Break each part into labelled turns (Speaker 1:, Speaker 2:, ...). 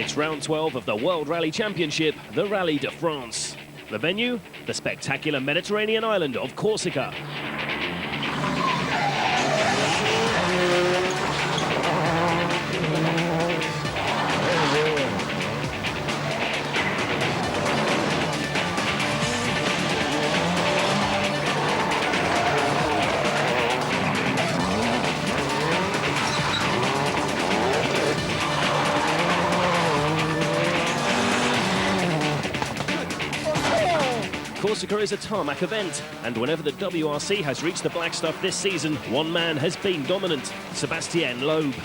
Speaker 1: It's round 12 of the World Rally Championship, the Rallye de France. The venue, the spectacular Mediterranean island of Corsica. Corsica is a tarmac event, and whenever the WRC has reached the black stuff this season, one man has been dominant, Sébastien Loeb.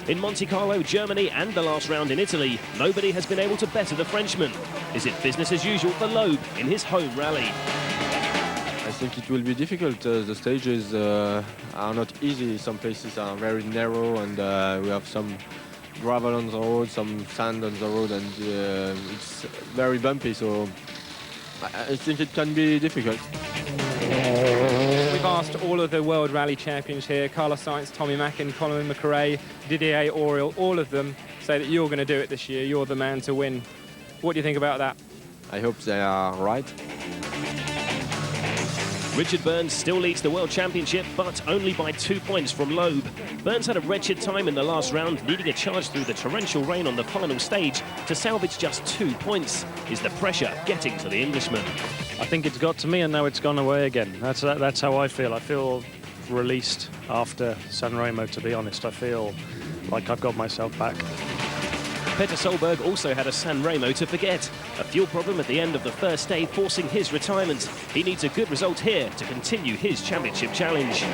Speaker 1: In Monte Carlo, Germany, and the last round in Italy, nobody has been able to better the Frenchman. Is it business as usual for Loeb in his home rally?
Speaker 2: I think it will be difficult. The stages are not easy. Some places are very narrow, and we have some gravel on the road, some sand on the road, and it's very bumpy, so I think it can be difficult.
Speaker 3: We've asked all of the World Rally Champions here, Carlos Sainz, Tommy Mackin, Colin McRae, Didier Auriol, all of them say that you're going to do it this year, you're the man to win. What do you think about that?
Speaker 2: I hope they are right.
Speaker 1: Richard Burns still leads the World Championship, but only by 2 points from Loeb. Burns had a wretched time in the last round, leading a charge through the torrential rain on the final stage to salvage just 2 points. Is the pressure getting to the Englishman?
Speaker 4: I think it's got to me, and now it's gone away again. That's how I feel. I feel released after San Remo, to be honest. I feel like I've got myself back.
Speaker 1: Petter Solberg also had a San Remo to forget. A fuel problem at the end of the first day forcing his retirement. He needs a good result here to continue his championship challenge.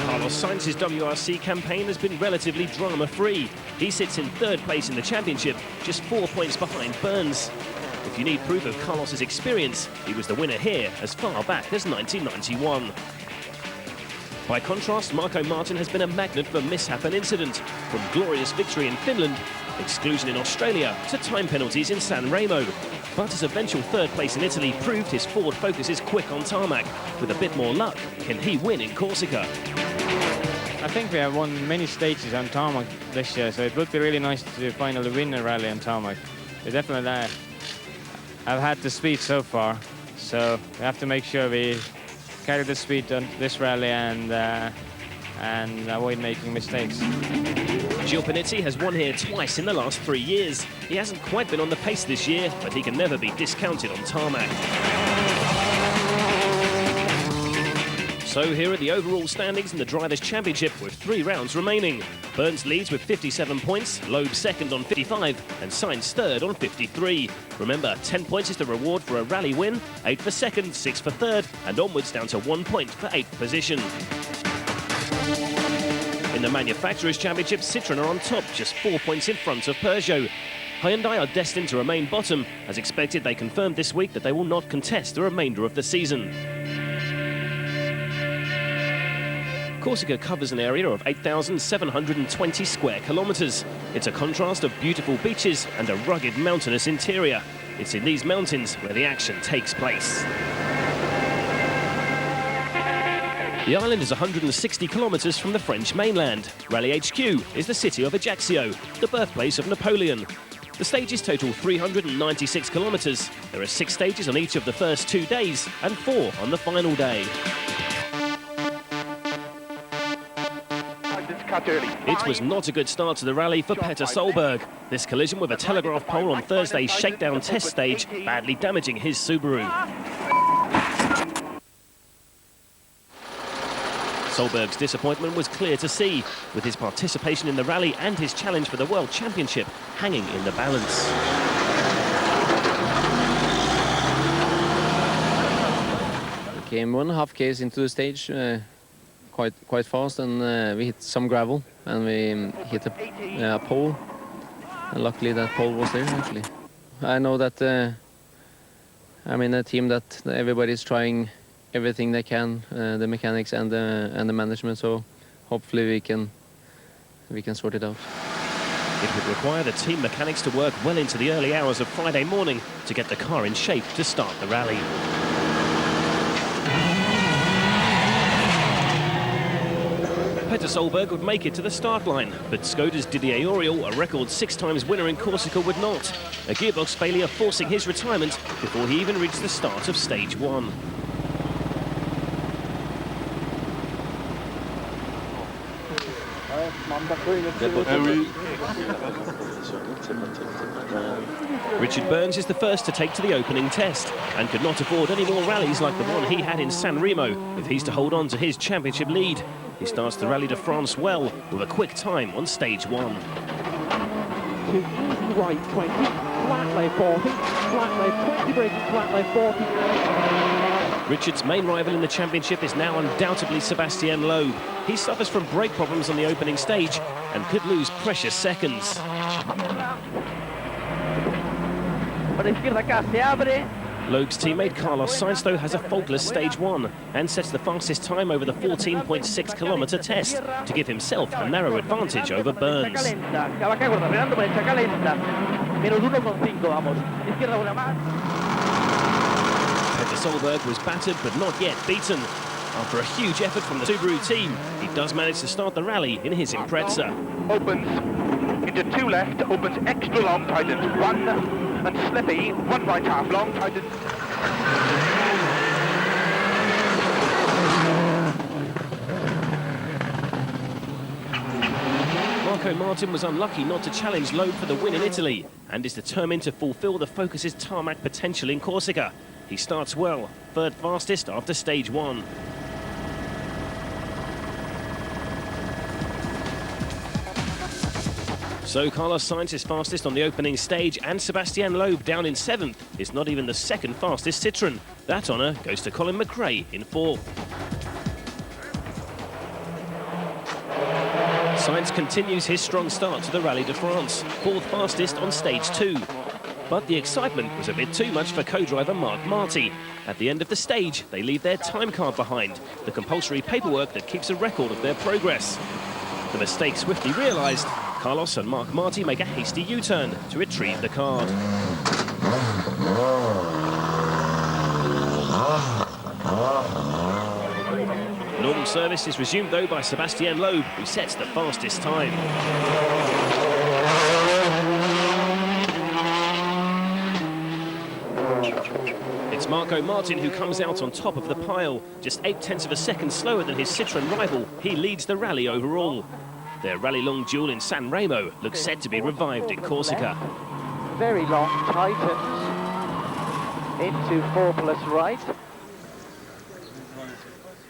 Speaker 1: Carlos Sainz's WRC campaign has been relatively drama-free. He sits in third place in the championship, just 4 points behind Burns. If you need proof of Carlos's experience, he was the winner here as far back as 1991. By contrast, Marco Martin has been a magnet for mishap and incident, from glorious victory in Finland, exclusion in Australia, to time penalties in San Remo. But his eventual third place in Italy proved his forward focus is quick on tarmac. With a bit more luck, can he win in Corsica?
Speaker 5: I think we have won many stages on tarmac this year, so it would be really nice to finally win a rally on tarmac. We definitely have had the speed so far, so we have to make sure we carry the speed on this rally and avoid making mistakes.
Speaker 1: Gilles Panizzi has won here twice in the last 3 years. He hasn't quite been on the pace this year, but he can never be discounted on tarmac. So here are the overall standings in the Drivers' Championship with 3 rounds remaining. Burns leads with 57 points, Loeb second on 55, and Sainz third on 53. Remember, 10 points is the reward for a rally win, 8 for second, 6 for third, and onwards down to 1 point for 8th position. In the Manufacturers' Championship, Citroën are on top, just 4 points in front of Peugeot. Hyundai are destined to remain bottom. As expected, they confirmed this week that they will not contest the remainder of the season. Corsica covers an area of 8,720 square kilometres. It's a contrast of beautiful beaches and a rugged mountainous interior. It's in these mountains where the action takes place. The island is 160 kilometres from the French mainland. Rallye HQ is the city of Ajaccio, the birthplace of Napoleon. The stages total 396 kilometres. There are 6 stages on each of the first 2 days and 4 on the final day. It was not a good start to the rally for Petter Solberg. This collision with a telegraph pole on Thursday's shakedown test stage badly damaging his Subaru. Solberg's disappointment was clear to see, with his participation in the rally and his challenge for the World Championship hanging in the balance.
Speaker 6: We came 1.5 k's into the stage quite fast, and we hit some gravel, and we hit a pole, and luckily that pole was there actually. I know that I'm in a team that everybody's trying everything they can, the mechanics and the management, so hopefully we can sort it out.
Speaker 1: It would require the team mechanics to work well into the early hours of Friday morning to get the car in shape to start the rally. Petter Solberg would make it to the start line, but Skoda's Didier Auriol, a record 6 times winner in Corsica, would not. A gearbox failure forcing his retirement before he even reached the start of stage 1. Richard Burns is the first to take to the opening test and could not afford any more rallies like the one he had in San Remo if he's to hold on to his championship lead. He starts the Rallye de France well with a quick time on stage 1.
Speaker 7: To easy right 20, flat left 40, flat left 20, braking, flat left 40.
Speaker 1: Richard's main rival in the championship is now undoubtedly Sebastien Loeb. He suffers from brake problems on the opening stage and could lose precious seconds. Loeb's teammate Carlos Sainz, though, has a faultless stage 1 and sets the fastest time over the 14.6-kilometre test to give himself a narrow advantage over Burns. Petter Solberg was battered but not yet beaten. After a huge effort from the Subaru team, he does manage to start the rally in his Impreza.
Speaker 8: Opens into 2 left, opens extra long, tightens 1 and slippy, 1 right half long, tightens.
Speaker 1: Marco Martin was unlucky not to challenge Loeb for the win in Italy and is determined to fulfill the Focus's tarmac potential in Corsica. He starts well, 3rd fastest after stage 1. So Carlos Sainz is fastest on the opening stage, and Sebastien Loeb down in 7th is not even the 2nd fastest Citroën. That honour goes to Colin McRae in 4th. Sainz continues his strong start to the Rallye de France, 4th fastest on stage 2. But the excitement was a bit too much for co-driver Mark Marty. At the end of the stage, they leave their time card behind, the compulsory paperwork that keeps a record of their progress. The mistake swiftly realised, Carlos and Mark Marty make a hasty U-turn to retrieve the card. Normal service is resumed though by Sebastien Loeb, who sets the fastest time. It's Marco Martin who comes out on top of the pile. Just 0.8 of a second slower than his Citroën rival, he leads the rally overall. Their rally-long duel in San Remo looks set to be revived in Corsica.
Speaker 7: Very long, tightens into 4 plus right.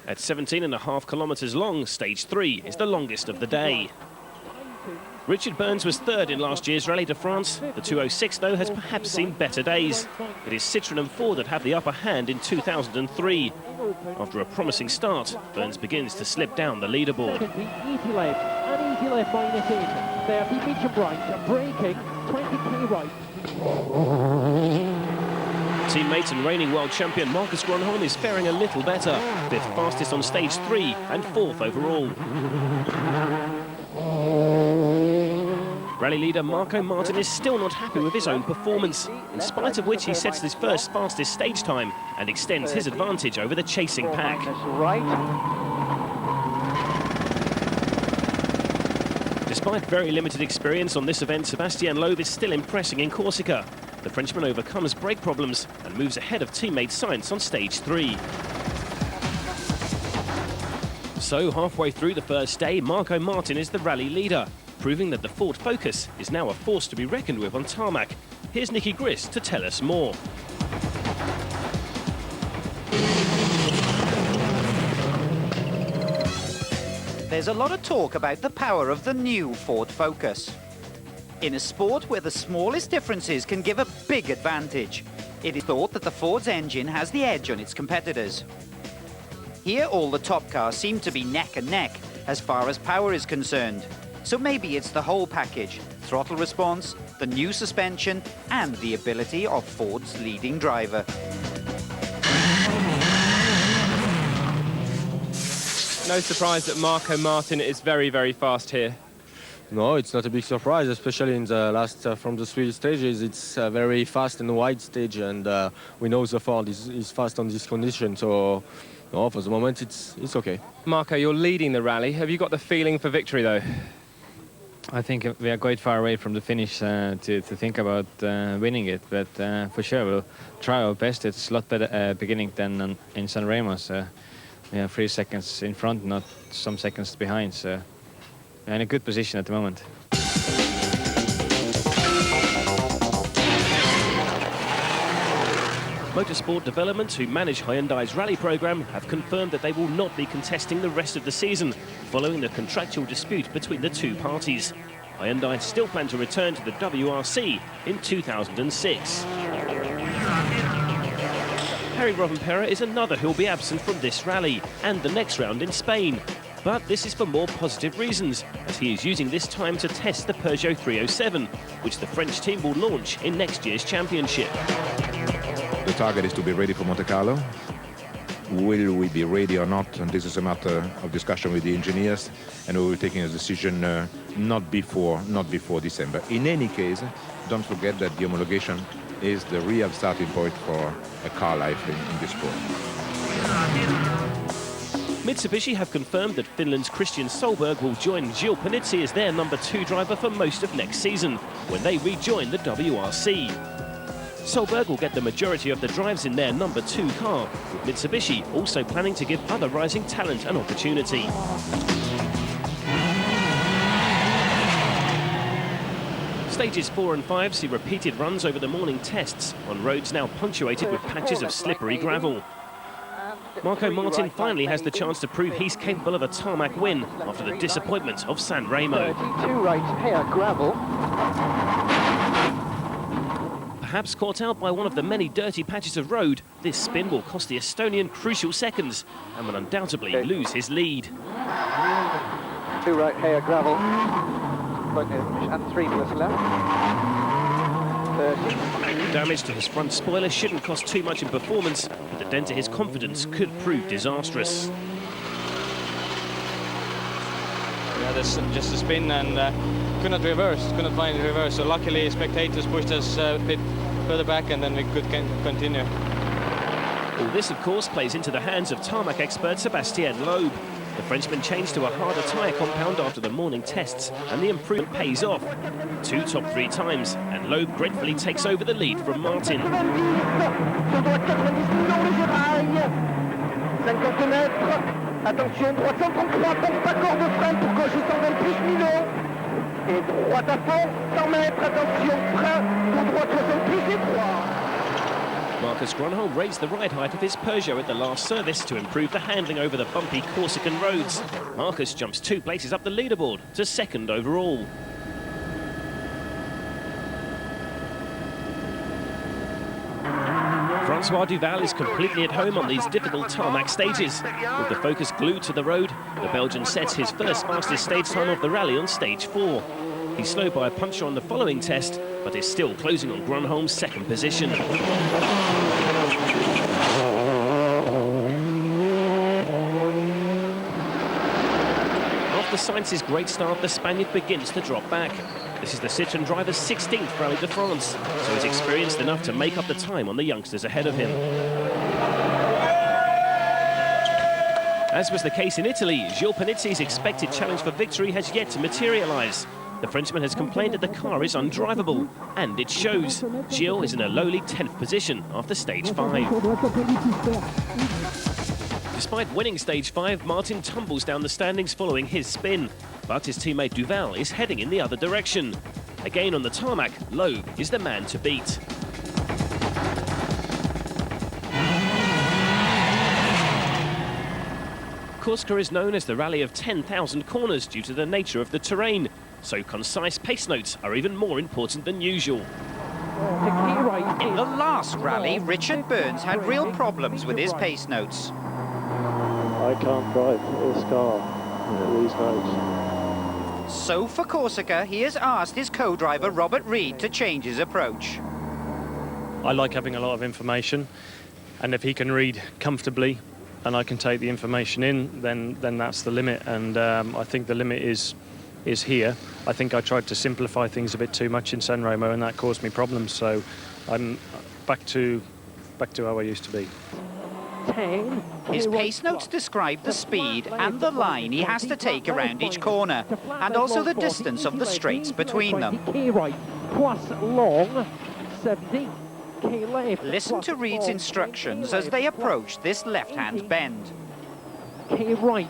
Speaker 1: At 17.5 kilometres long, stage 3 is the longest of the day. Richard Burns was 3rd in last year's Rallye de France. The 206, though, has perhaps seen better days. It is Citroën and Ford that have the upper hand in 2003. After a promising start, Burns begins to slip down the leaderboard.
Speaker 7: Easy left, and easy left minus 8. 30 medium right, braking, 20k right.
Speaker 1: Teammate and reigning world champion Marcus Gronholm is faring a little better. 5th fastest on stage 3 and 4th overall. Rally leader Marco Martin is still not happy with his own performance, in spite of which he sets his first fastest stage time and extends his advantage over the chasing pack. Despite very limited experience on this event, Sebastien Loeb is still impressing in Corsica. The Frenchman overcomes brake problems and moves ahead of teammate Sainz on stage 3. So halfway through the first day, Marco Martin is the rally leader, proving that the Ford Focus is now a force to be reckoned with on tarmac. Here's Nicky Grist to tell us more.
Speaker 9: There's a lot of talk about the power of the new Ford Focus. In a sport where the smallest differences can give a big advantage, it is thought that the Ford's engine has the edge on its competitors. Here, all the top cars seem to be neck and neck as far as power is concerned. So maybe it's the whole package: throttle response, the new suspension, and the ability of Ford's leading driver.
Speaker 3: No surprise that Marco Martin is very, very fast here.
Speaker 2: No, it's not a big surprise, especially in the last, from the 3 stages. It's a very fast and wide stage, and we know the Ford is fast on this condition, so No, for the moment, it's okay.
Speaker 3: Marco, you're leading the rally. Have you got the feeling for victory, though?
Speaker 5: I think we are quite far away from the finish to think about winning it, but for sure we'll try our best. It's a lot better beginning than in San Remo, so we are 3 seconds in front, not some seconds behind, so we're in a good position at the moment.
Speaker 1: Motorsport Development, who manage Hyundai's rally program, have confirmed that they will not be contesting the rest of the season, following the contractual dispute between the two parties. Hyundai still plan to return to the WRC in 2006. Harry Rovanperä is another who will be absent from this rally and the next round in Spain. But this is for more positive reasons, as he is using this time to test the Peugeot 307, which the French team will launch in next year's championship.
Speaker 10: The target is to be ready for Monte Carlo. Will we be ready or not? And this is a matter of discussion with the engineers, and we will be taking a decision not before December. In any case, don't forget that the homologation is the real starting point for a car life in this sport.
Speaker 1: Mitsubishi have confirmed that Finland's Christian Solberg will join Gilles Panizzi as their #2 driver for most of next season, when they rejoin the WRC. Solberg will get the majority of the drives in their #2 car, with Mitsubishi also planning to give other rising talent an opportunity. Stages 4 and 5 see repeated runs over the morning tests on roads now punctuated with patches of slippery gravel. Marco Martin finally has the chance to prove he's capable of a tarmac win after the disappointment of San Remo.
Speaker 7: 32 right here, gravel.
Speaker 1: Perhaps caught out by one of the many dirty patches of road, this spin will cost the Estonian crucial seconds and will undoubtedly lose his lead.
Speaker 7: 2 right here, gravel. And 3 plus left. 30.
Speaker 1: Damage to his front spoiler shouldn't cost too much in performance, but the dent to his confidence could prove disastrous.
Speaker 5: Yeah, that's just a spin and could not find the reverse. So luckily spectators pushed us a bit further back and then we could continue.
Speaker 1: All this, of course, plays into the hands of tarmac expert Sébastien Loeb. The Frenchman changed to a harder tyre compound after the morning tests, and the improvement pays off. 2 top 3 times, and Loeb gratefully takes over the lead from Martin.
Speaker 7: Attention, 333 pompe pas corde de frein pour gauche 120 plus Milo. Et droite à fond, 100 mètres, attention, frein, pour droite 60 plus et 3.
Speaker 1: Marcus Grönholm raised the ride height of his Peugeot at the last service to improve the handling over the bumpy Corsican roads. Marcus jumps 2 places up the leaderboard to 2nd overall. Francois Duval is completely at home on these difficult tarmac stages. With the focus glued to the road, the Belgian sets his first fastest stage time of the rally on stage 4. He's slowed by a puncture on the following test, but is still closing on Grönholm's 2nd position. After Sainz's great start, the Spaniard begins to drop back. This is the Citroën driver's 16th Rallye de France, so he's experienced enough to make up the time on the youngsters ahead of him. As was the case in Italy, Gilles Panizzi's expected challenge for victory has yet to materialise. The Frenchman has complained that the car is undrivable, and it shows. Gilles is in a lowly 10th position after stage 5. Despite winning stage 5, Martin tumbles down the standings following his spin, but his teammate Duval is heading in the other direction. Again on the tarmac, Loeb is the man to beat. Corse is known as the rally of 10,000 corners due to the nature of the terrain, so concise pace notes are even more important than usual.
Speaker 9: In the last rally, Richard Burns had real problems with his pace notes.
Speaker 11: I can't drive this car with these notes.
Speaker 9: So for Corsica, he has asked his co-driver Robert Reid to change his approach.
Speaker 4: I like having a lot of information, and if he can read comfortably and I can take the information in, then that's the limit, and I think the limit is here. I think I tried to simplify things a bit too much in San Remo, and that caused me problems, so I'm back to how I used to be.
Speaker 7: 10.
Speaker 9: His pace notes describe the speed and the line he has to take around each corner, and also the distance of the straights between them.
Speaker 7: K right plus long 70. K left.
Speaker 9: Listen to Reed's instructions as they approach this left-hand bend.
Speaker 7: K right.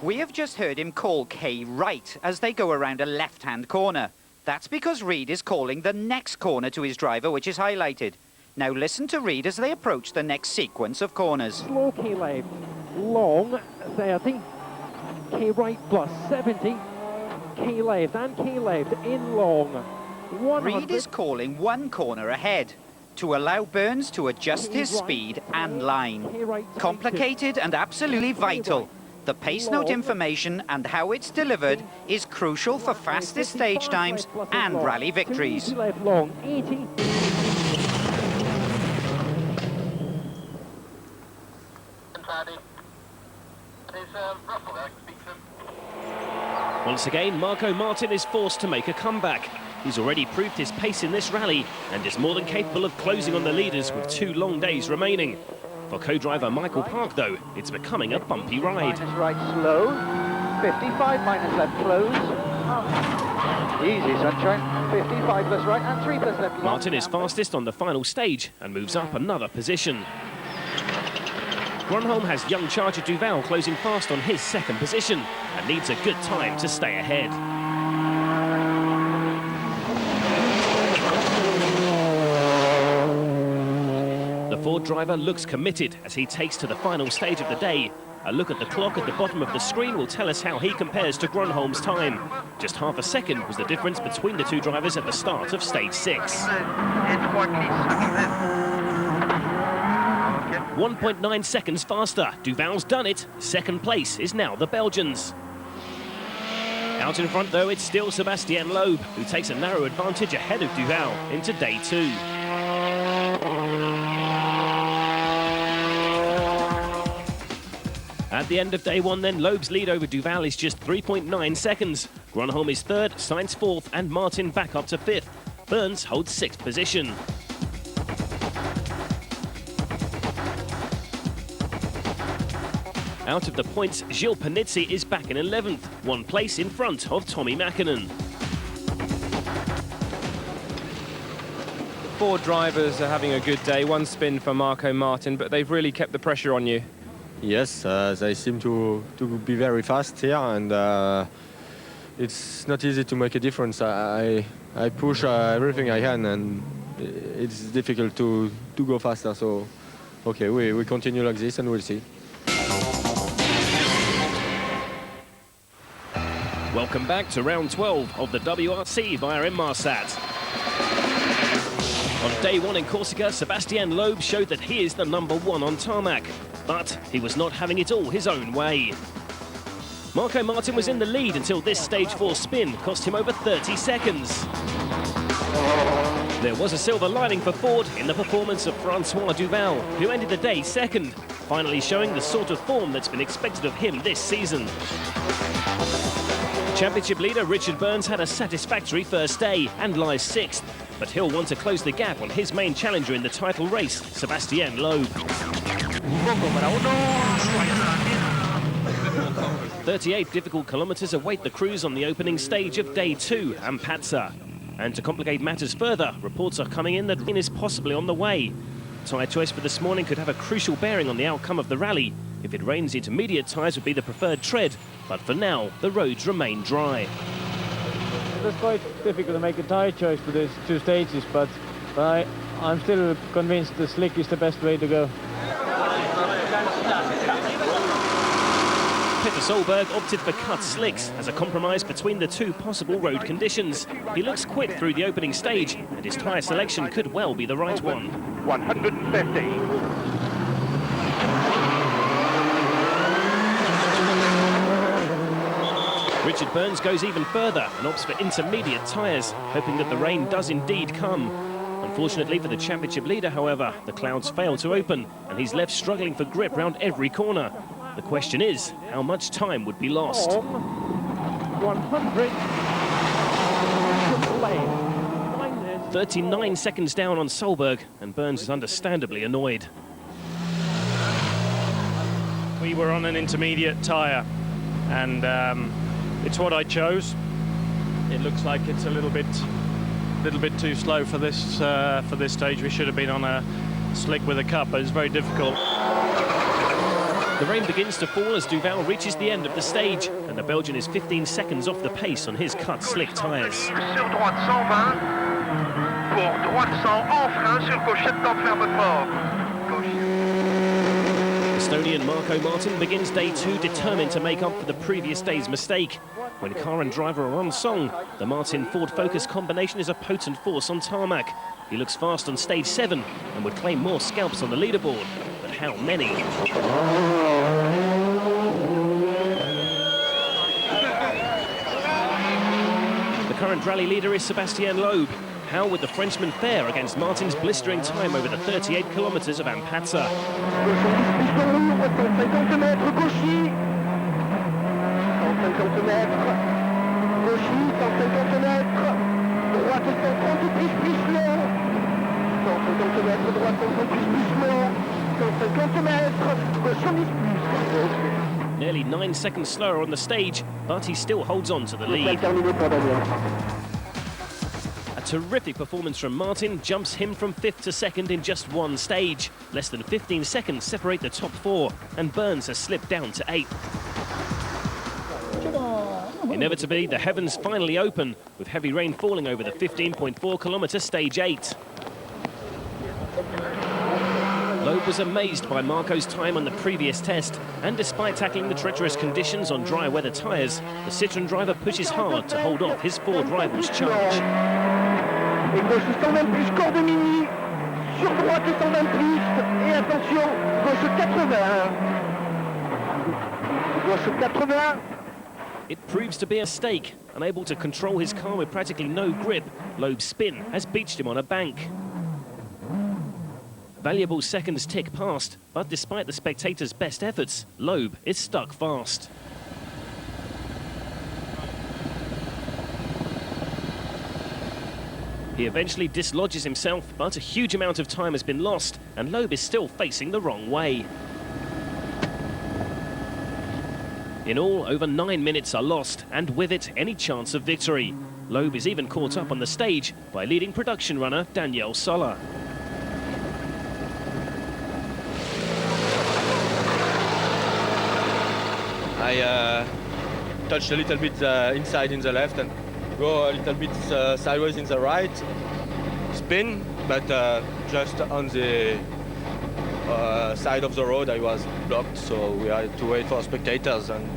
Speaker 9: We have just heard him call K right as they go around a left-hand corner. That's because Reed is calling the next corner to his driver, which is highlighted. Now listen to Reed as they approach the next sequence of corners.
Speaker 7: Slow K left, long 30. K right plus 70. K left and K left in long 100.
Speaker 9: Reed is calling one corner ahead to allow Burns to adjust his speed and line. Complicated and absolutely vital. The pace note information and how it's delivered is crucial for fastest stage times and rally victories.
Speaker 7: Left long 80.
Speaker 1: Once again, Marco Martin is forced to make a comeback. He's already proved his pace in this rally and is more than capable of closing on the leaders with 2 long days remaining. For co-driver Michael Park, though, it's becoming a bumpy ride.
Speaker 12: Minus right slow, 55 minus left close. Easy sunshine, 55 plus right and 3 plus left.
Speaker 1: Martin is fastest on the final stage and moves up another position. Grönholm has young charger Duval closing fast on his second position and needs a good time to stay ahead. The Ford driver looks committed as he takes to the final stage of the day. A look at the clock at the bottom of the screen will tell us how he compares to Grönholm's time. Just half a second was the difference between the two drivers at the start of stage 6. 1.9 seconds faster. Duval's done it. Second place is now the Belgians. Out in front, though, it's still Sébastien Loeb, who takes a narrow advantage ahead of Duval into day 2. At the end of day 1, then, Loeb's lead over Duval is just 3.9 seconds. Grönholm is 3rd, Sainz 4th, and Martin back up to 5th. Burns holds 6th position. Out of the points, Gilles Panizzi is back in 11th, 1 place in front of Tommi Mäkinen.
Speaker 3: Four drivers are having a good day. 1 spin for Marco Martin, but they've really kept the pressure on you.
Speaker 2: Yes, they seem to be very fast here, and it's not easy to make a difference. I push everything I can, and it's difficult to go faster. So, okay, we continue like this, and we'll see.
Speaker 1: Welcome back to round 12 of the WRC via Inmarsat. On day 1 in Corsica, Sébastien Loeb showed that he is the #1 on tarmac, but he was not having it all his own way. Marco Martin was in the lead until this stage 4 spin cost him over 30 seconds. There was a silver lining for Ford in the performance of Francois Duval, who ended the day 2nd, finally showing the sort of form that's been expected of him this season. Championship leader Richard Burns had a satisfactory first day and lies 6th, but he'll want to close the gap on his main challenger in the title race, Sébastien Loeb. 38 difficult kilometres await the crews on the opening stage of day 2, Ampazza. And to complicate matters further, reports are coming in that rain is possibly on the way. Tyre choice for this morning could have a crucial bearing on the outcome of the rally. If it rains, intermediate tyres would be the preferred tread, but for now, the roads remain dry.
Speaker 5: It's quite difficult to make a tyre choice for these 2 stages, but I'm still convinced the slick is the best way to go.
Speaker 1: Peter Solberg opted for cut slicks as a compromise between the 2 possible road conditions. He looks quick through the opening stage, and his tyre selection could well be the right one.
Speaker 8: 150.
Speaker 1: Richard Burns goes even further and opts for intermediate tyres, hoping that the rain does indeed come. Unfortunately for the championship leader, however, the clouds fail to open, and he's left struggling for grip round every corner. The question is, how much time would be lost?
Speaker 7: 100.
Speaker 1: 39 seconds down on Solberg, and Burns is understandably annoyed.
Speaker 4: We were on an intermediate tyre, and it's what I chose. It looks like it's a little bit too slow for this stage. We should have been on a slick with a cup, but it's very difficult.
Speaker 1: The rain begins to fall as Duval reaches the end of the stage, and the Belgian is 15 seconds off the pace on his cut slick tyres.
Speaker 8: Sur droite 120, pour droite 100 en frein sur gauchette d'enferme mort.
Speaker 1: Estonian Marco Martin begins day 2 determined to make up for the previous day's mistake. When car and driver are on song, the Martin Ford Focus combination is a potent force on tarmac. He looks fast on stage 7 and would claim more scalps on the leaderboard. But how many? The current rally leader is Sébastien Loeb. How would the Frenchman fare against Martin's blistering time over the 38 kilometres of Ampatsa? Nearly 9 seconds slower on the stage, but he still holds on to the lead. A terrific performance from Martin jumps him from 5th to 2nd in just one stage. Less than 15 seconds separate the top 4, and Burns has slipped down to 8th. Inevitably, the heavens finally open, with heavy rain falling over the 15.4 kilometre stage 8. Loeb was amazed by Marco's time on the previous test, and despite tackling the treacherous conditions on dry weather tyres, the Citroën driver pushes hard to hold off his Ford rival's charge.
Speaker 12: Et gauche 120 plus, corps de mini, sur droite 120 plus, et attention, gauche 80. Gauche 80.
Speaker 1: It proves to be a mistake. Unable to control his car with practically no grip, Loeb's spin has beached him on a bank. Valuable seconds tick past, but despite the spectators' best efforts, Loeb is stuck fast. He eventually dislodges himself, but a huge amount of time has been lost, and Loeb is still facing the wrong way. In all, over 9 minutes are lost, and with it, any chance of victory. Loeb is even caught up on the stage by leading production runner Daniel Soller.
Speaker 2: I touched a little bit inside in the left and go a little bit sideways in the right. Spin, but just on the side of the road I was blocked, so we had to wait for spectators, and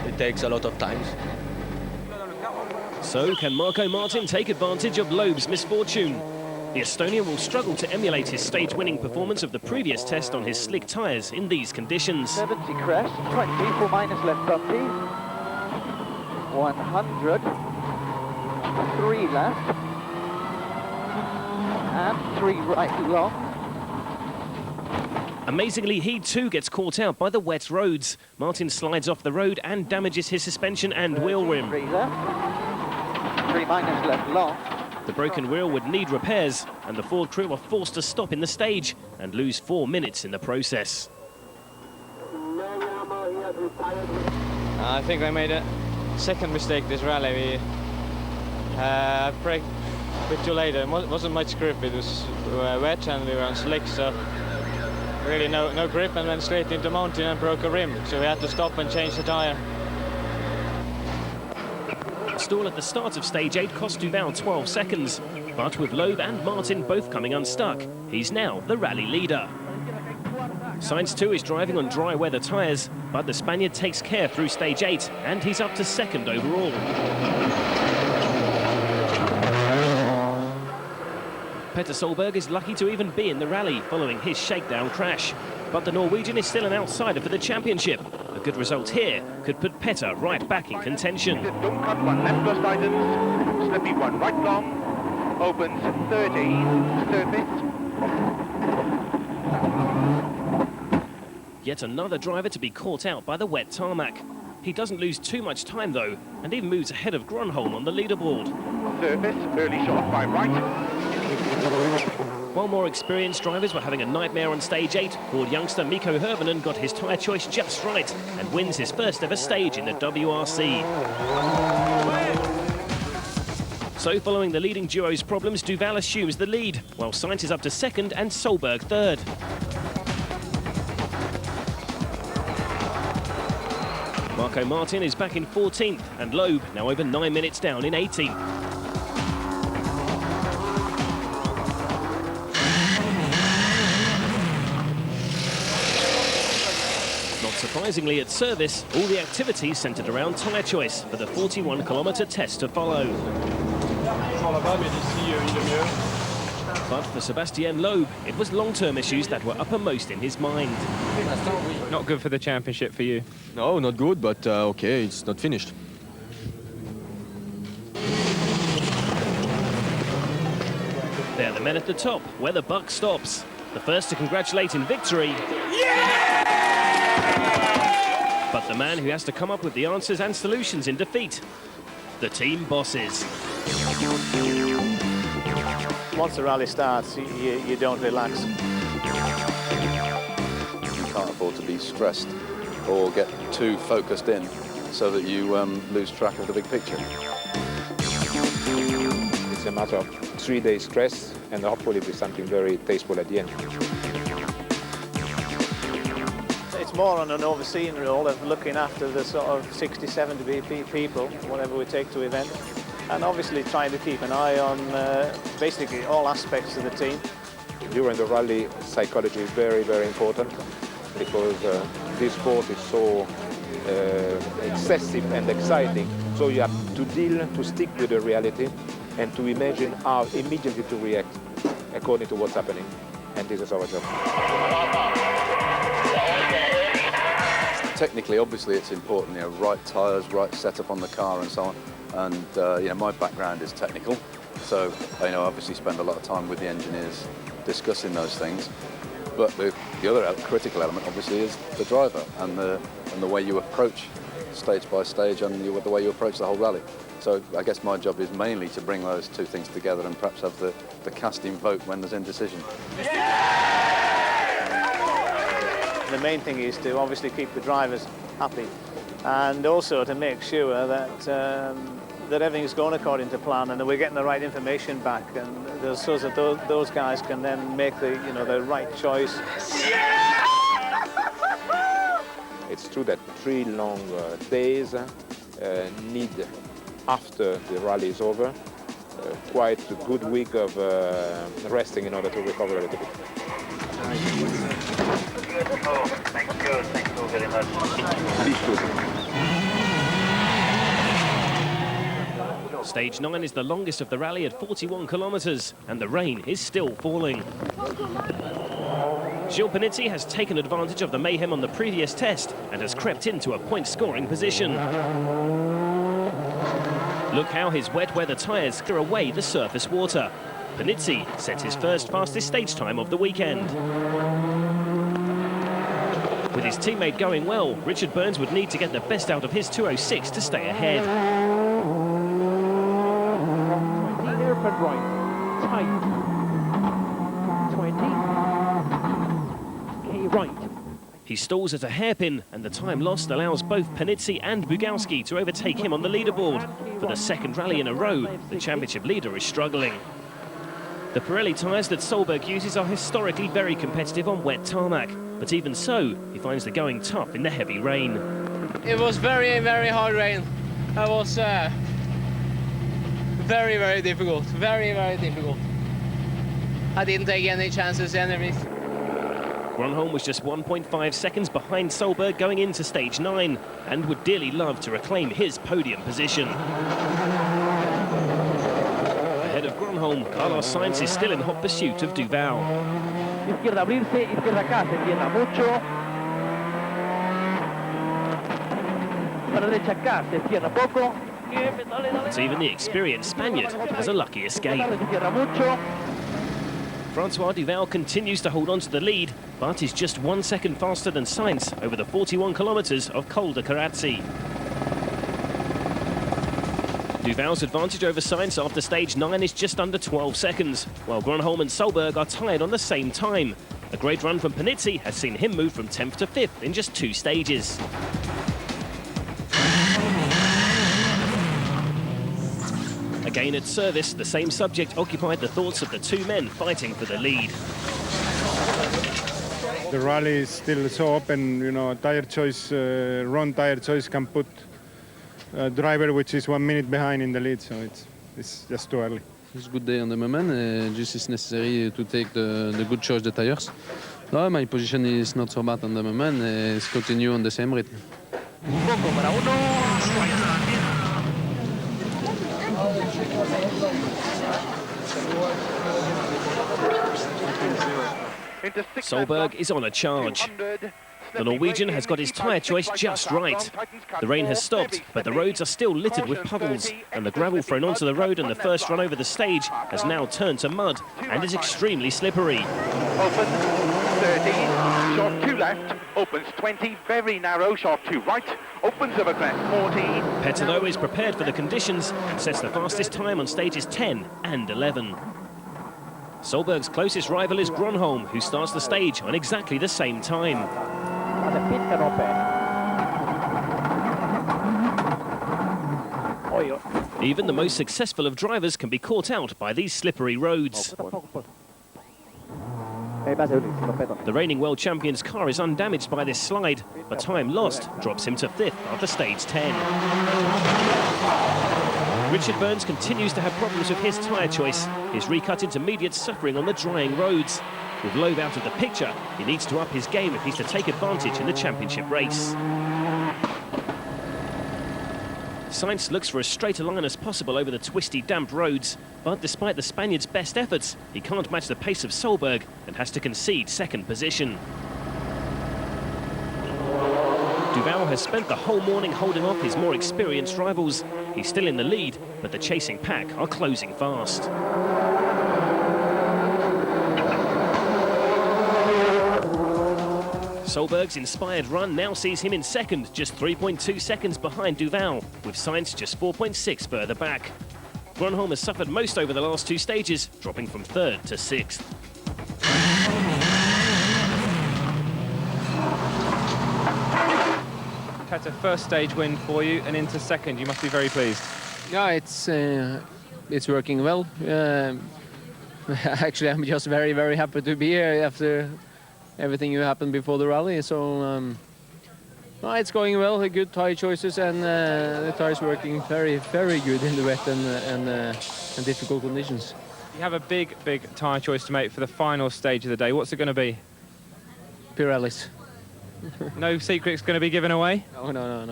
Speaker 2: it takes a lot of time.
Speaker 1: So can Marco Martin take advantage of Loeb's misfortune? The Estonian will struggle to emulate his stage-winning performance of the previous test on his slick tyres in these conditions.
Speaker 12: 70 crest, 20 for minus left bumpy, 100, 3 left, and 3 right long.
Speaker 1: Amazingly, he too gets caught out by the wet roads. Martin slides off the road and damages his suspension and wheel rim.
Speaker 12: 3 left, 3 minus left long.
Speaker 1: The broken wheel would need repairs, and the Ford crew are forced to stop in the stage and lose 4 minutes in the process.
Speaker 5: I think I made a second mistake this rally. We braked a bit too late. There wasn't much grip. It was wet and we were on slick, so really no grip, and went straight into the mountain and broke a rim. So we had to stop and change the tyre.
Speaker 1: The stall at the start of stage 8 cost Duval 12 seconds, but with Loeb and Martin both coming unstuck, he's now the rally leader. Sainz too is driving on dry weather tyres, but the Spaniard takes care through stage 8, and he's up to 2nd overall. Petter Solberg is lucky to even be in the rally following his shakedown crash, but the Norwegian is still an outsider for the championship. A good result here could put Petter right back in contention.
Speaker 8: Don't cut 1 left plus guidance, slippy 1 right long, opens 30, surface.
Speaker 1: Yet another driver to be caught out by the wet tarmac. He doesn't lose too much time though, and even moves ahead of Gronholm on the leaderboard.
Speaker 8: Surface, early shot 5 right.
Speaker 1: While more experienced drivers were having a nightmare on stage 8, Ford youngster Mikko Hirvonen got his tyre choice just right and wins his first ever stage in the WRC. So following the leading duo's problems, Duval assumes the lead, while Sainz is up to second and Solberg third. Marco Martin is back in 14th and Loeb now over 9 minutes down in 18th. Surprisingly, at service, all the activities centred around tyre choice for the 41-kilometre test to follow. But for Sébastien Loeb, it was long-term issues that were uppermost in his mind.
Speaker 3: Not good for the championship for you?
Speaker 2: No, not good, but okay, it's not finished.
Speaker 1: They're the men at the top, where the buck stops. The first to congratulate in victory. But the man who has to come up with the answers and solutions in defeat. The team bosses.
Speaker 13: Once the rally starts, you don't relax.
Speaker 14: You can't afford to be stressed or get too focused in so that you lose track of the big picture.
Speaker 15: It's a matter of 3 days stress and hopefully with something very tasteful at the end.
Speaker 13: It's more on an overseeing role of looking after the sort of 60, 70 people, whatever we take to event, and obviously trying to keep an eye on basically all aspects of the team.
Speaker 15: During the rally, psychology is very, very important because this sport is so excessive and exciting, so you have to stick with the reality and to imagine how immediately to react according to what's happening, and this is our job.
Speaker 14: Technically, obviously, it's important, right tyres, right setup on the car and so on. And, my background is technical, so I obviously spend a lot of time with the engineers discussing those things. But the other critical element, obviously, is the driver and the way you approach stage by stage and the way you approach the whole rally. So I guess my job is mainly to bring those two things together and perhaps have the casting vote when there's indecision.
Speaker 13: The main thing is to obviously keep the drivers happy and also to make sure that that everything's going according to plan and that we're getting the right information back, and so that those guys can then make the right choice.
Speaker 15: It's true that 3 long days need, after the rally is over, quite a good week of resting in order to recover a little bit.
Speaker 12: Oh, thank you very much.
Speaker 1: Stage 9 is the longest of the rally at 41 kilometres, and the rain is still falling. Gilles Panizzi has taken advantage of the mayhem on the previous test and has crept into a point-scoring position. Look how his wet weather tyres clear away the surface water. Panizzi sets his first fastest stage time of the weekend. With his teammate going well, Richard Burns would need to get the best out of his 2:06 to stay ahead.
Speaker 7: 20, hairpin right, tight. 20, K right.
Speaker 1: He stalls at a hairpin, and the time lost allows both Panizzi and Bugowski to overtake him on the leaderboard. For the second rally in a row, the championship leader is struggling. The Pirelli tyres that Solberg uses are historically very competitive on wet tarmac, but even so, he finds the going tough in the heavy rain.
Speaker 16: It was very, very hard rain. It was very, very difficult. Very, very difficult. I didn't take any chances, any risk.
Speaker 1: Gronholm was just 1.5 seconds behind Solberg going into stage 9 and would dearly love to reclaim his podium position. Ahead of Gronholm, Carlos Sainz is still in hot pursuit of Duval.
Speaker 7: Izquierda abrirse, izquierda acá, se cierra mucho. Para derecha acá, se cierra poco.
Speaker 1: But even the experienced Spaniard has a lucky escape. Francois Duval continues to hold on to the lead, but is just 1 second faster than Sainz over the 41 kilometres of Col de Carazzi. Duval's advantage over Sainz after stage 9 is just under 12 seconds, while Grönholm and Solberg are tied on the same time. A great run from Panizzi has seen him move from 10th to 5th in just 2 stages. Again at service, the same subject occupied the thoughts of the 2 men fighting for the lead.
Speaker 17: The rally is still so open, you know, tire choice, wrong tire choice can put a driver which is 1 minute behind in the lead, so it's just too early.
Speaker 18: It's a good day on the moment, just it's necessary to take the good choice the tires. No, my position is not so bad on the moment, it's continue on the same rhythm.
Speaker 1: Solberg is on a charge. The Norwegian has got his tyre choice just right. The rain has stopped, but the roads are still littered with puddles, and the gravel thrown onto the road in the first run over the stage has now turned to mud and is extremely slippery.
Speaker 8: Open 30, short 2 left, opens 20, very narrow, short 2 right, opens over crest 40.
Speaker 1: Petter, though, is prepared for the conditions and sets the fastest time on stages 10 and 11. Solberg's closest rival is Grönholm, who starts the stage on exactly the same time. Even the most successful of drivers can be caught out by these slippery roads. The reigning world champion's car is undamaged by this slide, but time lost drops him to 5th after stage 10. Richard Burns continues to have problems with his tyre choice. His recut intermediates suffering on the drying roads. With Loeb out of the picture, he needs to up his game if he's to take advantage in the championship race. Sainz looks for as straight a line as possible over the twisty, damp roads, but despite the Spaniard's best efforts, he can't match the pace of Solberg and has to concede 2nd position. Duval has spent the whole morning holding off his more experienced rivals. He's still in the lead, but the chasing pack are closing fast. Solberg's inspired run now sees him in 2nd, just 3.2 seconds behind Duval, with Sainz just 4.6 further back. Grönholm has suffered most over the last 2 stages, dropping from 3rd to 6th.
Speaker 3: Petter, first stage win for you and into 2nd. You must be very pleased.
Speaker 6: Yeah, it's working well. Actually, I'm just very, very happy to be here after everything that happened before the rally. So it's going well. Good tire choices, and the tires working very, very good in the wet and difficult conditions.
Speaker 3: You have a big, big tyre choice to make for the final stage of the day. What's it going to be?
Speaker 6: Pirellis.
Speaker 3: No secrets going to be given away?
Speaker 6: Oh, no.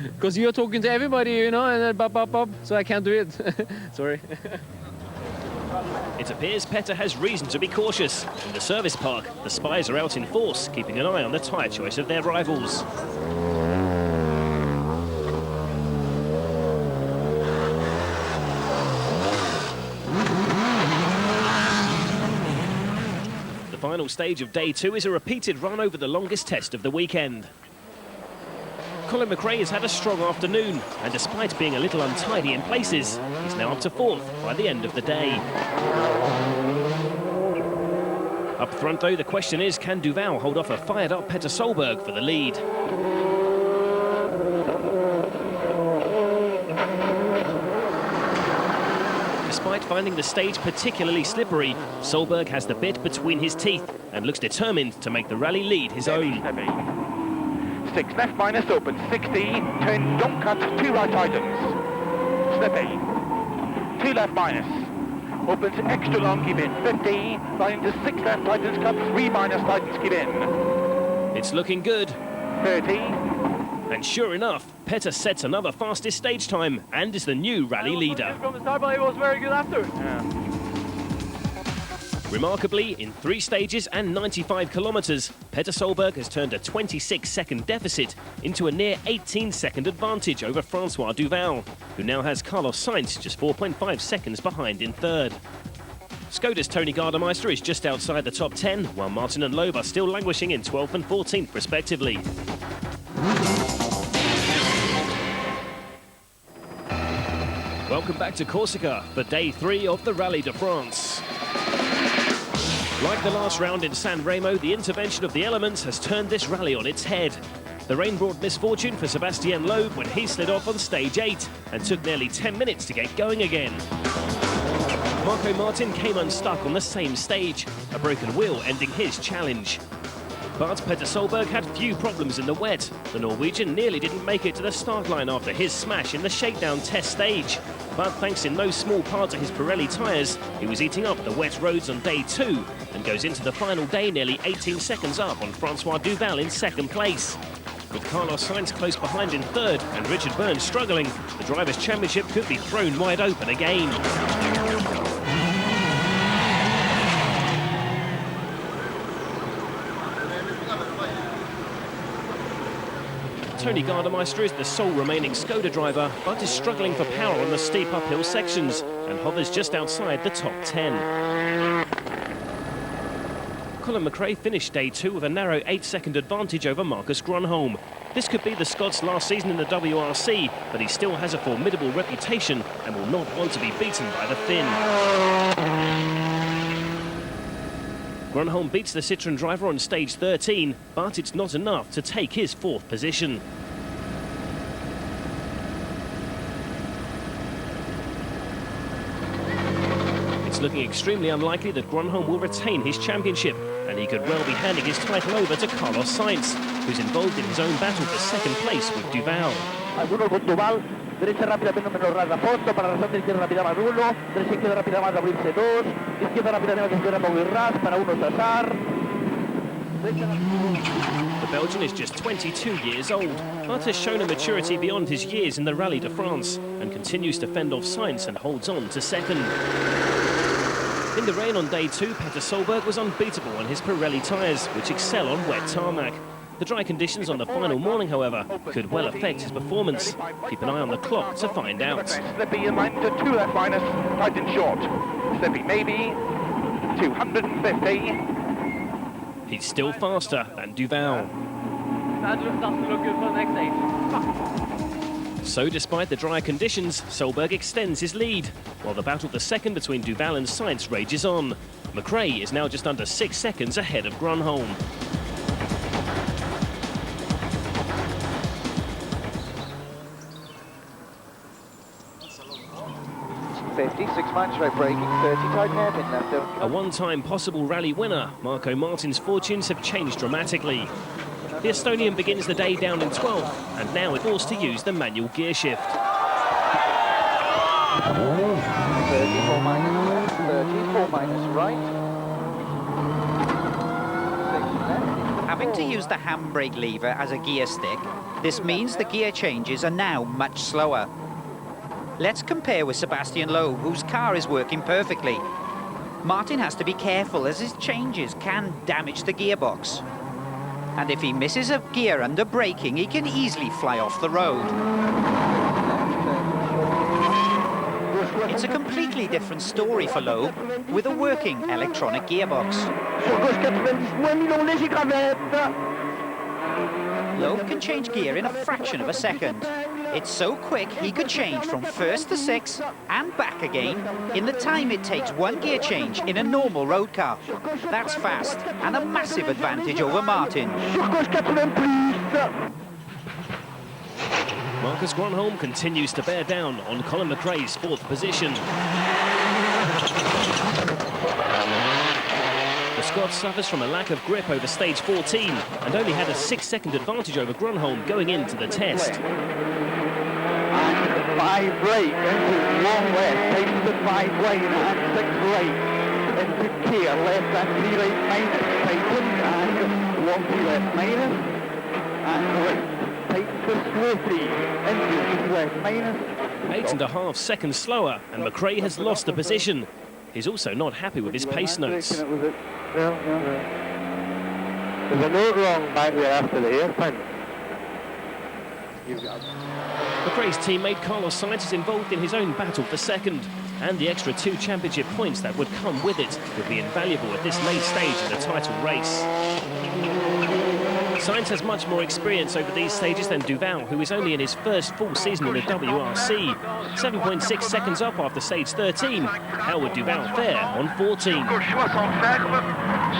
Speaker 6: Because you're talking to everybody, you know, and then so I can't do it. Sorry.
Speaker 1: It appears Petter has reason to be cautious. In the service park, the spies are out in force, keeping an eye on the tyre choice of their rivals. The final stage of day 2 is a repeated run over the longest test of the weekend. Colin McRae has had a strong afternoon, and despite being a little untidy in places, he's now up to 4th by the end of the day. Up front, though, the question is, can Duval hold off a fired-up Petter Solberg for the lead? Despite finding the stage particularly slippery, Solberg has the bit between his teeth and looks determined to make the rally lead his own.
Speaker 8: 6 left minus, open 60, turn, don't cut, 2 right items. Slippy, 2 left minus, opens extra long, keep in 50, line to 6 left tightens, cut 3 minus tightens, keep in.
Speaker 1: It's looking good.
Speaker 8: 30.
Speaker 1: And sure enough, Petter sets another fastest stage time and is the new rally leader.
Speaker 11: From the start, but it was very good after.
Speaker 1: Yeah. Remarkably, in 3 stages and 95 kilometres, Petter Solberg has turned a 26-second deficit into a near 18-second advantage over Francois Duval, who now has Carlos Sainz just 4.5 seconds behind in 3rd. Skoda's Tony Gardemeister is just outside the top 10, while Martin and Loeb are still languishing in 12th and 14th, respectively. Welcome back to Corsica for day 3 of the Rallye de France. Like the last round in San Remo, the intervention of the elements has turned this rally on its head. The rain brought misfortune for Sébastien Loeb when he slid off on stage 8 and took nearly 10 minutes to get going again. Marco Martin came unstuck on the same stage, a broken wheel ending his challenge. But Petter Solberg had few problems in the wet. The Norwegian nearly didn't make it to the start line after his smash in the shakedown test stage. But thanks in no small part to his Pirelli tyres, he was eating up the wet roads on day 2 and goes into the final day nearly 18 seconds up on Francois Duval in 2nd place. With Carlos Sainz close behind in 3rd and Richard Byrne struggling, the Drivers' Championship could be thrown wide open again. Tony Gardemeister is the sole remaining Skoda driver, but is struggling for power on the steep uphill sections and hovers just outside the top 10. Colin McRae finished day 2 with a narrow 8-second advantage over Marcus Grönholm. This could be the Scots' last season in the WRC, but he still has a formidable reputation and will not want to be beaten by the Finn. Grönholm beats the Citroën driver on stage 13, but it's not enough to take his 4th position. It's looking extremely unlikely that Grönholm will retain his championship, and he could well be handing his title over to Carlos Sainz, who's involved in his own battle for 2nd place with Duval.
Speaker 12: Algunos con Duval, derecha rápida menos ras a fondo, para la izquierda rápida más 1, derecha izquierda rápida más abrirse 2, izquierda rápida menos izquierda muy ras, para 1 Sassar.
Speaker 1: The Belgian is just 22 years old, but has shown a maturity beyond his years in the Rallye de France and continues to fend off Sainz and holds on to 2nd. In the rain on day 2, Petter Solberg was unbeatable on his Pirelli tyres, which excel on wet tarmac. The dry conditions on the final morning, however, could well affect his performance. Keep an eye on the clock to find out.
Speaker 8: Slippy in line to 2 left minus, tight and short. Slippy maybe, 250.
Speaker 1: He's still faster than Duval.
Speaker 16: That doesn't look good for the next stage.
Speaker 1: So despite the dry conditions, Solberg extends his lead, while the battle for 2nd between Duval and Sainz rages on. McRae is now just under 6 seconds ahead of Grönholm.
Speaker 12: 50, 6 minus right braking, 30 tight hairpin left.
Speaker 1: A one-time possible rally winner, Marco Martin's fortunes have changed dramatically. The Estonian begins the day down in 12th and now is forced to use the manual gear shift.
Speaker 12: 34 minus, 34 minus right. 6 left.
Speaker 9: Having to use the handbrake lever as a gear stick, this means the gear changes are now much slower. Let's compare with Sébastien Loeb, whose car is working perfectly. Martin has to be careful as his changes can damage the gearbox. And if he misses a gear under braking, he can easily fly off the road. It's a completely different story for Loeb, with a working electronic gearbox. Loeb can change gear in a fraction of a second. It's so quick he could change from 1st to 6th and back again in the time it takes one gear change in a normal road car. That's fast and a massive advantage over Martin.
Speaker 1: Marcus Grönholm continues to bear down on Colin McRae's 4th position. The Scot suffers from a lack of grip over stage 14 and only had a 6-second advantage over Grönholm going into the test.
Speaker 12: 5 brake into 1 left, takes the 5 lane and 6 right. Into gear left and 3 right minus, tightens and 1 3 left minus. And right, takes the slow 3 into 2 left minus.
Speaker 1: 8.5 seconds slower, and McRae has lost the position. He's also not happy with his pace notes.
Speaker 11: There's a note wrong back there after the hairpin.
Speaker 1: McRae's teammate Carlos Sainz is involved in his own battle for 2nd, and the extra 2 championship points that would come with it would be invaluable at this main stage in the title race. Sainz has much more experience over these stages than Duval, who is only in his first full season in the WRC. 7.6 seconds up after stage 13. How would Duval fare on 14?
Speaker 19: Gauche 60 ferme,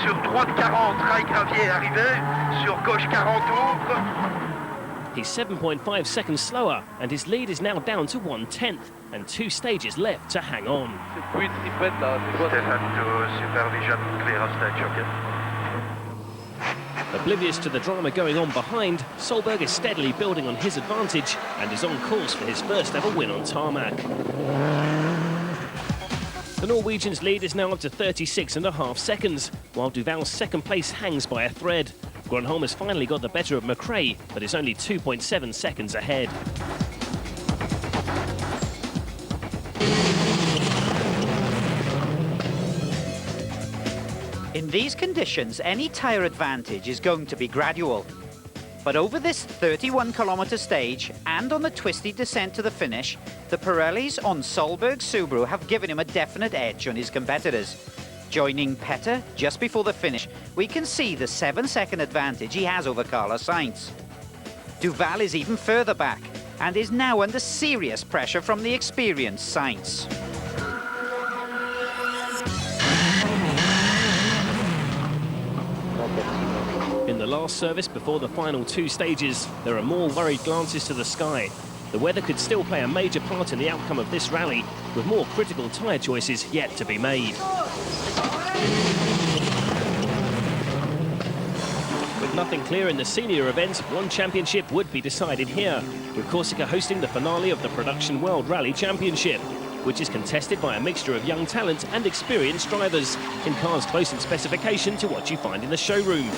Speaker 19: sur droite 40, rail gravier arrivé, sur gauche 40 ouvre.
Speaker 1: He's 7.5 seconds slower, and his lead is now down to 1/10, and 2 stages left to hang on.
Speaker 19: Supervision, clear of stage, okay.
Speaker 1: Oblivious to the drama going on behind, Solberg is steadily building on his advantage and is on course for his first ever win on tarmac. The Norwegian's lead is now up to 36.5 seconds, while Duval's second place hangs by a thread. Gronholm has finally got the better of McRae, but is only 2.7 seconds ahead.
Speaker 9: In these conditions, any tyre advantage is going to be gradual. But over this 31-kilometre stage and on the twisty descent to the finish, the Pirellis on Solberg's Subaru have given him a definite edge on his competitors. Joining Petter just before the finish, we can see the 7-second advantage he has over Carlos Sainz. Duval is even further back and is now under serious pressure from the experienced Sainz.
Speaker 1: In the last service before the final 2 stages, there are more worried glances to the sky. The weather could still play a major part in the outcome of this rally, with more critical tyre choices yet to be made. With nothing clear in the senior event, one championship would be decided here, with Corsica hosting the finale of the Production World Rally Championship, which is contested by a mixture of young talent and experienced drivers, in cars close in specification to what you find in the showroom.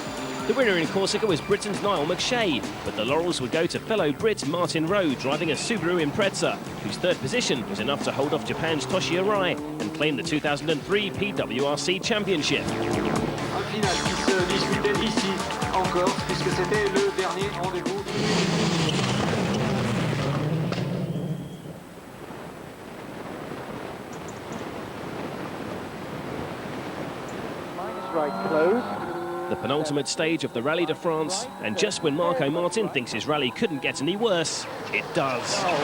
Speaker 1: The winner in Corsica was Britain's Niall McShay, but the laurels would go to fellow Brit Martin Rowe driving a Subaru Impreza, whose third position was enough to hold off Japan's Toshi Arai and claim the 2003 PWRC Championship.
Speaker 20: Un final qui se disputait ici en Corse, puisque c'était le dernier rendez-vous.
Speaker 7: Right close.
Speaker 1: The penultimate stage of the Rallye de France, and just when Marco Martin thinks his rally couldn't get any worse, it does.
Speaker 7: Okay, I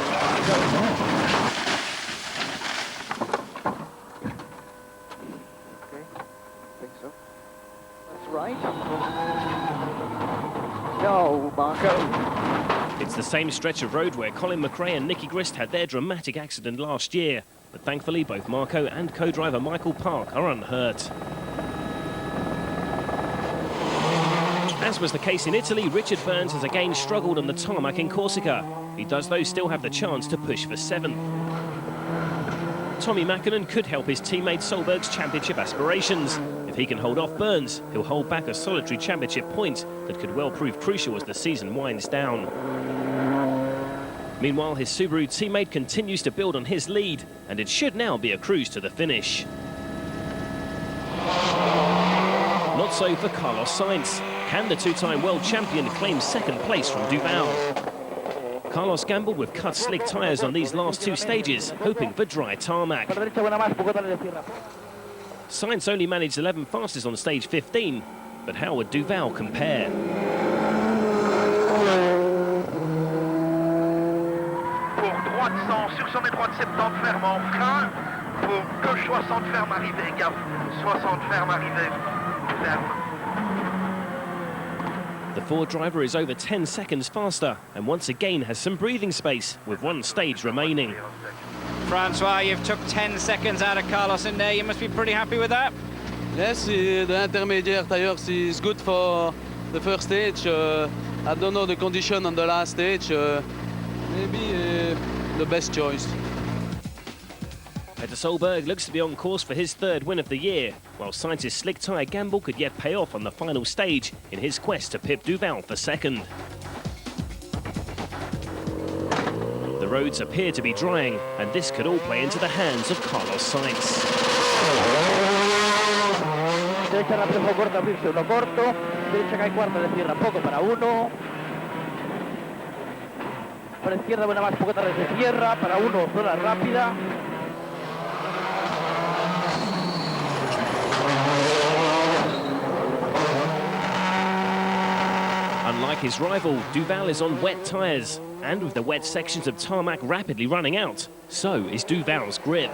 Speaker 7: think so. That's right. No, Marco.
Speaker 1: It's the same stretch of road where Colin McRae and Nicky Grist had their dramatic accident last year, but thankfully both Marco and co-driver Michael Park are unhurt. As was the case in Italy, Richard Burns has again struggled on the tarmac in Corsica. He does, though, still have the chance to push for 7th. Tommy Mäkinen could help his teammate Solberg's championship aspirations. If he can hold off Burns, he'll hold back a solitary championship point that could well prove crucial as the season winds down. Meanwhile, his Subaru teammate continues to build on his lead, and it should now be a cruise to the finish. Not so for Carlos Sainz. Can the 2-time world champion claim 2nd place from Duval? Carlos gambled with cut slick tyres on these last 2 stages, hoping for dry tarmac. Sainz only managed 11 fastest on stage 15, but how would Duval compare?
Speaker 19: Pour droite 100, sur son droite 70, ferme en frein. Pour gauche 60, ferme arrivée, gaffe. 60, ferme arrivée, ferme.
Speaker 1: The Ford driver is over 10 seconds faster and once again has some breathing space with 1 stage remaining.
Speaker 21: Francois, you've took 10 seconds out of Carlos in there. You must be pretty happy with that.
Speaker 18: Yes, the intermediate tires is good for the first stage. I don't know the condition on the last stage. Maybe the best choice.
Speaker 1: Petter Solberg looks to be on course for his 3rd win of the year, while Sainz's slick tyre gamble could yet pay off on the final stage in his quest to pip Duval for 2nd. The roads appear to be drying, and this could all play into the hands of Carlos Sainz.
Speaker 12: Derecha rápido, corta, abrirse uno corto. Derecha cae cuarta, de cierra poco para uno. Para izquierda buena más, poco tarde se cierra. Para uno, zona rápida.
Speaker 1: Like his rival, Duval is on wet tyres, and with the wet sections of tarmac rapidly running out, so is Duval's grip.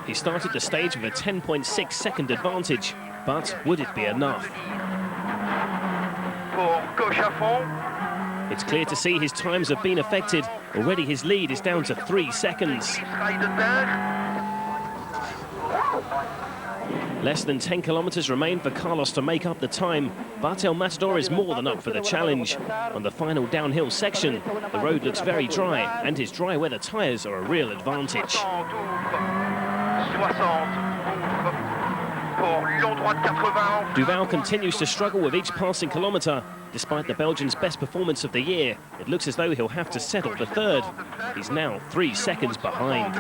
Speaker 1: He started the stage with a 10.6 second advantage, but would it be enough? It's clear to see his times have been affected. Already his lead is down to 3 seconds. Less than 10 kilometres remain for Carlos to make up the time, but El Matador is more than up for the challenge. On the final downhill section, the road looks very dry, and his dry weather tyres are a real advantage. Duval continues to struggle with each passing kilometre. Despite the Belgian's best performance of the year, it looks as though he'll have to settle for third. He's now 3 seconds behind.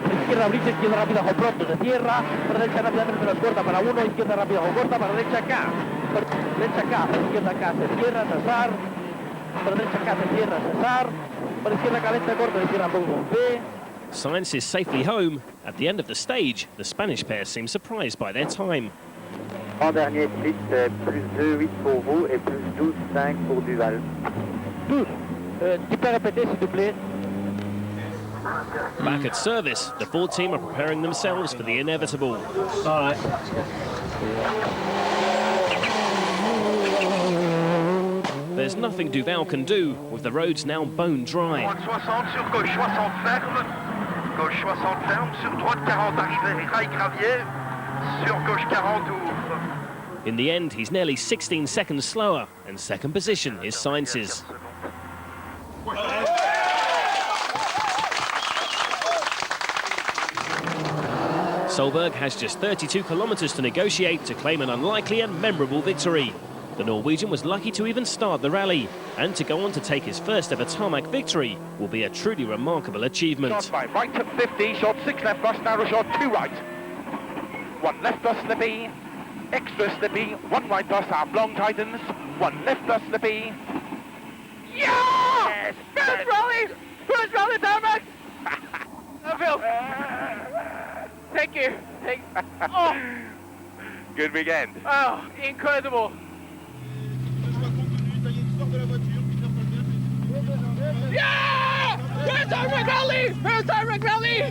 Speaker 7: Izquierda Brito, izquierda rápida, pronto se cierra, por derecha rápidamente se los corta para uno, izquierda rápida, corta para derecha acá, izquierda acá, se cierra, Cesar, por derecha acá se cierra, Cesar, por izquierda calenta, corta, izquierda pongo B.
Speaker 1: Sainz is safely home. At the end of the stage, the Spanish pair seem surprised by their time.
Speaker 12: En dernier split, plus 2,8 pour vous et plus 12,5 pour Duval.
Speaker 7: 12. Tu peux répéter s'il te plaît?
Speaker 1: Back at service, the Ford team are preparing themselves for the inevitable. All right. There's nothing Duval can do, with the roads now bone dry.
Speaker 19: Gauche 60 ferme, sur droite 40 arrivée, rail gravier, sur gauche 40 ouvre.
Speaker 1: In the end, he's nearly 16 seconds slower, and second position is Sainz's. Solberg has just 32 kilometres to negotiate to claim an unlikely and memorable victory. The Norwegian was lucky to even start the rally, and to go on to take his first ever tarmac victory will be a truly remarkable achievement.
Speaker 8: Short 5, right to 50, short 6 left bus, narrow short 2 right. 1 left bus slippy, extra slippy, 1 right bus, half long tightens, 1 left bus slippy. Yes! First rally tarmac!
Speaker 10: Thank you. Oh.
Speaker 8: Good weekend.
Speaker 10: Oh, incredible. Yeah! First tarmac rally! First tarmac rally!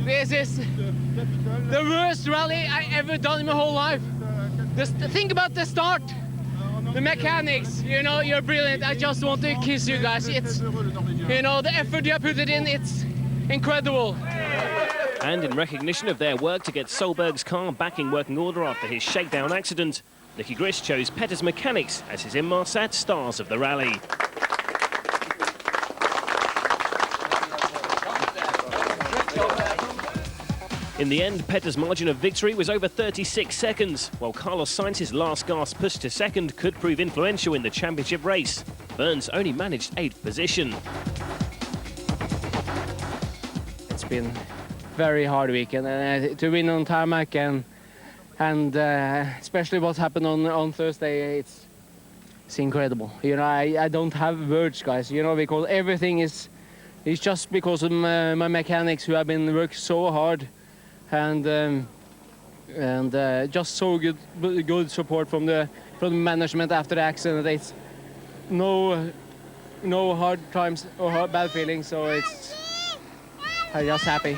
Speaker 10: This is the worst rally I ever done in my whole life. Think about the start. The mechanics, you know, you're brilliant. I just want to kiss you guys. It's, you know, the effort you have put it in, it's incredible.
Speaker 1: And in recognition of their work to get Solberg's car back in working order after his shakedown accident, Nicky Grist chose Petter's mechanics as his Inmarsat stars of the rally. In the end, Petter's margin of victory was over 36 seconds, while Carlos Sainz's last gasp push to second could prove influential in the championship race. Burns only managed 8th position.
Speaker 5: It's been very hard weekend, and to win on tarmac and especially what happened on Thursday, it's incredible. You know, I don't have words, guys. You know, because everything is just because of my mechanics who have been working so hard. And just so good support from the management after the accident. It's no hard times or bad feelings, so I'm just happy.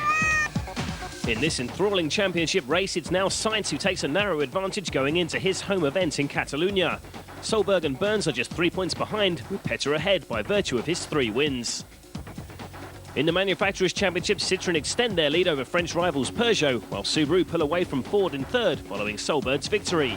Speaker 1: In this enthralling championship race, it's now Sainz who takes a narrow advantage going into his home event in Catalonia. Solberg and Burns are just 3 points behind, with Petter ahead by virtue of his 3 wins. In the Manufacturers' Championship, Citroën extend their lead over French rivals Peugeot, while Subaru pull away from Ford in third, following Solberg's victory.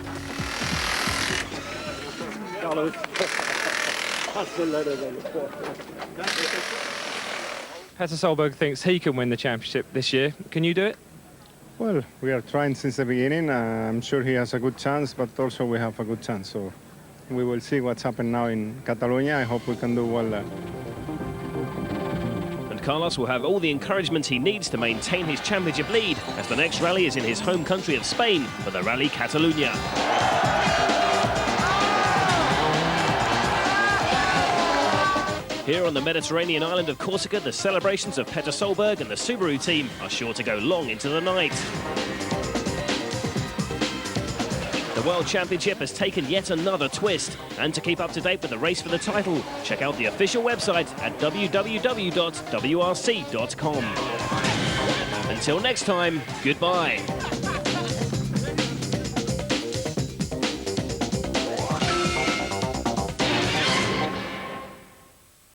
Speaker 3: Petter Solberg thinks he can win the championship this year. Can you do it?
Speaker 17: Well, we are trying since the beginning. I'm sure he has a good chance, but also we have a good chance. So we will see what's happened now in Catalonia. I hope we can do well there.
Speaker 1: Carlos will have all the encouragement he needs to maintain his championship lead, as the next rally is in his home country of Spain for the Rally Catalunya. Here on the Mediterranean island of Corsica, the celebrations of Petter Solberg and the Subaru team are sure to go long into the night. The World Championship has taken yet another twist. And to keep up to date with the race for the title, check out the official website at www.wrc.com. Until next time, goodbye.